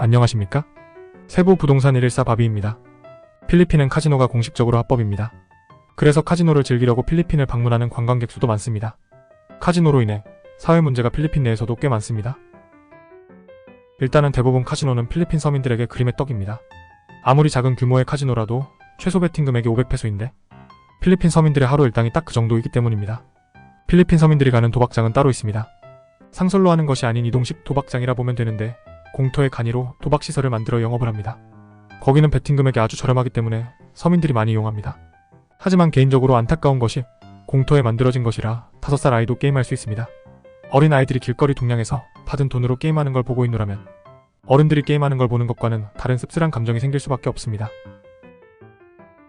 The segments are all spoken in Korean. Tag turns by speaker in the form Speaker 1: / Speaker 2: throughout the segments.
Speaker 1: 안녕하십니까? 세부 부동산 114 바비입니다. 필리핀은 카지노가 공식적으로 합법입니다. 그래서 카지노를 즐기려고 필리핀을 방문하는 관광객 수도 많습니다. 카지노로 인해 사회 문제가 필리핀 내에서도 꽤 많습니다. 일단은 대부분 카지노는 필리핀 서민들에게 그림의 떡입니다. 아무리 작은 규모의 카지노라도 최소 베팅 금액이 500페소인데 필리핀 서민들의 하루 일당이 딱 그 정도이기 때문입니다. 필리핀 서민들이 가는 도박장은 따로 있습니다. 상설로 하는 것이 아닌 이동식 도박장이라 보면 되는데 공터의 간이로 도박시설을 만들어 영업을 합니다. 거기는 베팅 금액이 아주 저렴하기 때문에 서민들이 많이 이용합니다. 하지만 개인적으로 안타까운 것이 공터에 만들어진 것이라 5살 아이도 게임할 수 있습니다. 어린 아이들이 길거리 동냥에서 받은 돈으로 게임하는 걸 보고 있노라면 어른들이 게임하는 걸 보는 것과는 다른 씁쓸한 감정이 생길 수밖에 없습니다.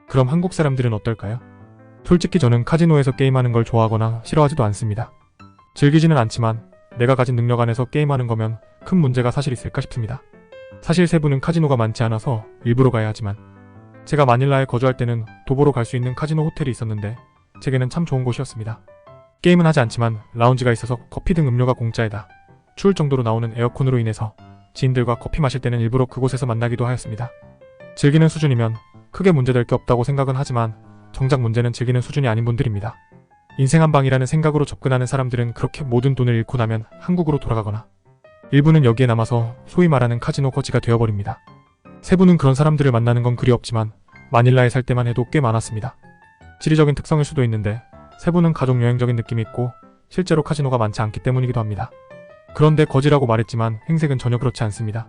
Speaker 1: 그럼 한국 사람들은 어떨까요? 솔직히 저는 카지노에서 게임하는 걸 좋아하거나 싫어하지도 않습니다. 즐기지는 않지만 내가 가진 능력 안에서 게임하는 거면 큰 문제가 사실 있을까 싶습니다. 사실 세부는 카지노가 많지 않아서 일부러 가야 하지만 제가 마닐라에 거주할 때는 도보로 갈 수 있는 카지노 호텔이 있었는데 제게는 참 좋은 곳이었습니다. 게임은 하지 않지만 라운지가 있어서 커피 등 음료가 공짜에다 추울 정도로 나오는 에어컨으로 인해서 지인들과 커피 마실 때는 일부러 그곳에서 만나기도 하였습니다. 즐기는 수준이면 크게 문제될 게 없다고 생각은 하지만 정작 문제는 즐기는 수준이 아닌 분들입니다. 인생 한 방이라는 생각으로 접근하는 사람들은 그렇게 모든 돈을 잃고 나면 한국으로 돌아가거나 일부는 여기에 남아서 소위 말하는 카지노 거지가 되어버립니다. 세부는 그런 사람들을 만나는 건 그리 없지만 마닐라에 살 때만 해도 꽤 많았습니다. 지리적인 특성일 수도 있는데 세부는 가족여행적인 느낌이 있고 실제로 카지노가 많지 않기 때문이기도 합니다. 그런데 거지라고 말했지만 행색은 전혀 그렇지 않습니다.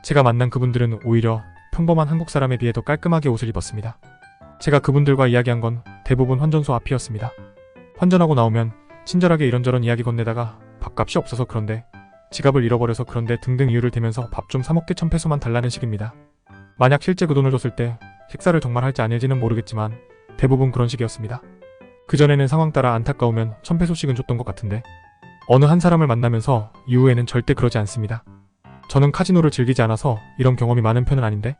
Speaker 1: 제가 만난 그분들은 오히려 평범한 한국 사람에 비해 더 깔끔하게 옷을 입었습니다. 제가 그분들과 이야기한 건 대부분 환전소 앞이었습니다. 환전하고 나오면 친절하게 이런저런 이야기 건네다가 밥값이 없어서 그런데 지갑을 잃어버려서 그런데 등등 이유를 대면서 밥 좀 사먹게 1000페소만 달라는 식입니다. 만약 실제 그 돈을 줬을 때 식사를 정말 할지 아닐지는 모르겠지만 대부분 그런 식이었습니다. 그전에는 상황 따라 안타까우면 1000페소씩은 줬던 것 같은데 어느 한 사람을 만나면서 이후에는 절대 그러지 않습니다. 저는 카지노를 즐기지 않아서 이런 경험이 많은 편은 아닌데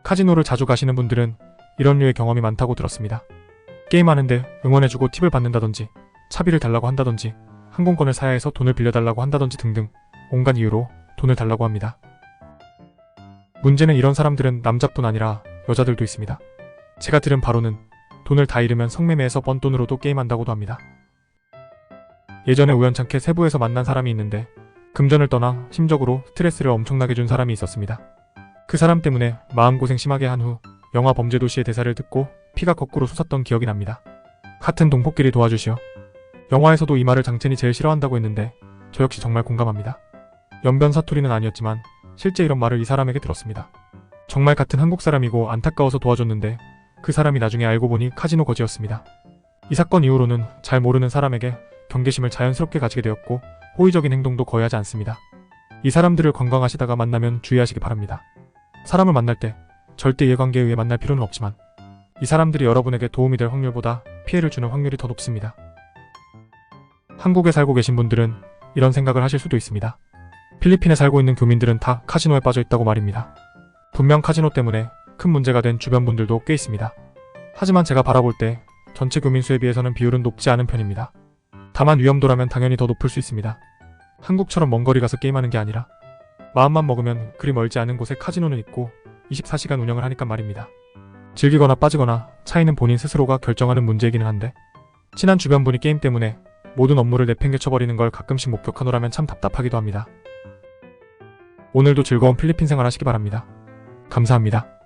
Speaker 1: 카지노를 자주 가시는 분들은 이런 류의 경험이 많다고 들었습니다. 게임하는데 응원해주고 팁을 받는다든지 차비를 달라고 한다든지 항공권을 사야 해서 돈을 빌려달라고 한다든지 등등 온갖 이유로 돈을 달라고 합니다. 문제는 이런 사람들은 남자뿐 아니라 여자들도 있습니다. 제가 들은 바로는 돈을 다 잃으면 성매매해서 번 돈으로도 게임한다고도 합니다. 예전에 우연찮게 세부에서 만난 사람이 있는데 금전을 떠나 심적으로 스트레스를 엄청나게 준 사람이 있었습니다. 그 사람 때문에 마음고생 심하게 한 후 영화 범죄도시의 대사를 듣고 피가 거꾸로 솟았던 기억이 납니다. 같은 동포끼리 도와주시오. 영화에서도 이 말을 장첸이 제일 싫어한다고 했는데 저 역시 정말 공감합니다. 연변 사투리는 아니었지만 실제 이런 말을 이 사람에게 들었습니다. 정말 같은 한국 사람이고 안타까워서 도와줬는데 그 사람이 나중에 알고 보니 카지노 거지였습니다. 이 사건 이후로는 잘 모르는 사람에게 경계심을 자연스럽게 가지게 되었고 호의적인 행동도 거의 하지 않습니다. 이 사람들을 관광하시다가 만나면 주의하시기 바랍니다. 사람을 만날 때 절대 이해관계에 의해 만날 필요는 없지만 이 사람들이 여러분에게 도움이 될 확률보다 피해를 주는 확률이 더 높습니다. 한국에 살고 계신 분들은 이런 생각을 하실 수도 있습니다. 필리핀에 살고 있는 교민들은 다 카지노에 빠져 있다고 말입니다. 분명 카지노 때문에 큰 문제가 된 주변 분들도 꽤 있습니다. 하지만 제가 바라볼 때 전체 교민 수에 비해서는 비율은 높지 않은 편입니다. 다만 위험도라면 당연히 더 높을 수 있습니다. 한국처럼 먼 거리 가서 게임하는 게 아니라 마음만 먹으면 그리 멀지 않은 곳에 카지노는 있고 24시간 운영을 하니까 말입니다. 즐기거나 빠지거나 차이는 본인 스스로가 결정하는 문제이기는 한데 친한 주변 분이 게임 때문에 모든 업무를 내팽개쳐버리는 걸 가끔씩 목격하노라면 참 답답하기도 합니다. 오늘도 즐거운 필리핀 생활 하시기 바랍니다. 감사합니다.